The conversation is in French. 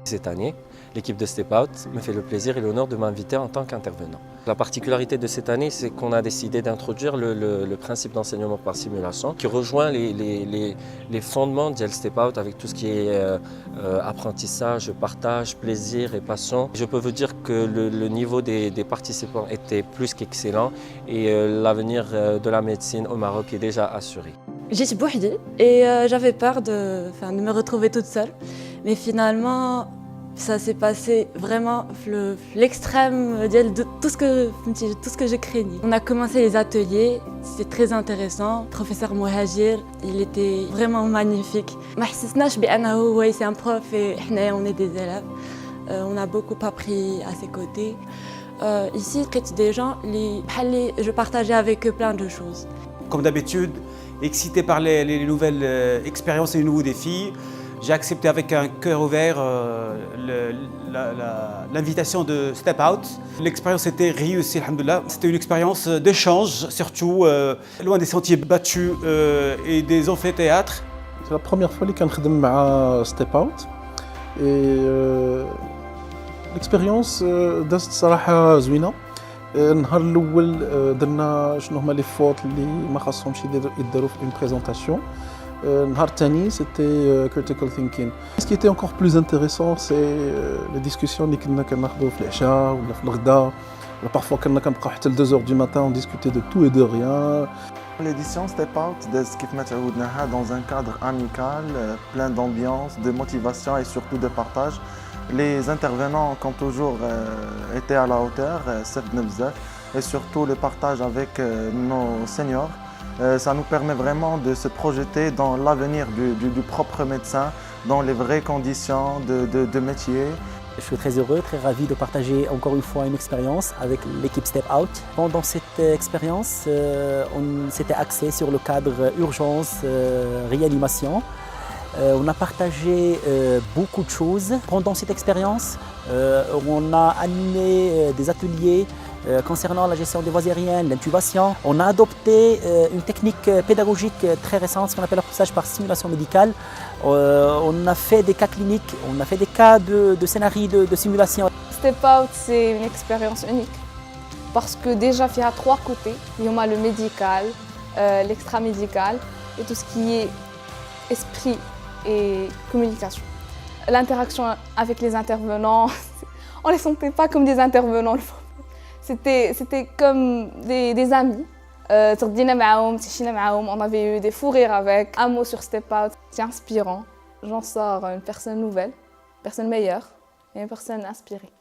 Cette année, l'équipe de Step Out me fait le plaisir et l'honneur de m'inviter en tant qu'intervenant. La particularité de cette année, c'est qu'on a décidé d'introduire le principe d'enseignement par simulation qui rejoint les fondements de Step Out avec tout ce qui est apprentissage, partage, plaisir et passion. Je peux vous dire que le niveau des participants était plus qu'excellent et l'avenir de la médecine au Maroc est déjà assuré. J'étais bouhdie et j'avais peur de me retrouver toute seule. Mais finalement, ça s'est passé vraiment l'extrême de tout ce que je craignais. On a commencé les ateliers, c'était très intéressant. Le professeur Mouhajir, il était vraiment magnifique. ما حسسناش بأنه هو c'est un prof et on est des élèves. On a beaucoup appris à ses côtés. Ici, des gens, je partageais avec eux plein de choses. Comme d'habitude, excité par les nouvelles expériences et les nouveaux défis, j'ai accepté avec un cœur ouvert l'invitation de Step Out. L'expérience était réussie, alhamdoulilah. C'était une expérience d'échange, surtout loin des sentiers battus et des amphithéâtres. C'est la première fois que je travaille avec Step Out. Et l'expérience دازت صراحة زوينة. النهار الأول درنا شنو هما لي فوت اللي ما خاصهمش يداروا في une présentation. النهار الثاني c'était critical thinking. Ce qui était encore plus intéressant c'est les discussions اللي كنا كناخذوا في العشاء ولا في الغداء. Parfois كنا كنبقاو حتى ل 2 heures du matin on discutait de tout et de rien. L'édition Step Out دازت كيف ما تعودناها dans un cadre amical, plein d'ambiance, de motivation et surtout de partage. Les intervenants, comme toujours, étaient à la hauteur, et surtout le partage avec nos seniors. Ça nous permet vraiment de se projeter dans l'avenir du propre médecin, dans les vraies conditions de métier. Je suis très heureux, très ravi de partager encore une fois une expérience avec l'équipe Step Out. Pendant cette expérience, on s'était axé sur le cadre urgence, réanimation. On a partagé beaucoup de choses. Pendant cette expérience, on a animé des ateliers concernant la gestion des voies aériennes, l'intubation. On a adopté une technique pédagogique très récente, ce qu'on appelle l'apprentissage par simulation médicale. On a fait des cas cliniques, on a fait des cas de scénarios de simulation. Step Out, c'est une expérience unique parce que déjà, il y a 3 côtés. Il y a le médical, l'extramédical et tout ce qui est esprit et communication. L'interaction avec les intervenants, on ne les sentait pas comme des intervenants. C'était comme des amis. On avait eu des fous rires avec. Un mot sur Step Out, c'est inspirant. J'en sors une personne nouvelle, une personne meilleure et une personne inspirée.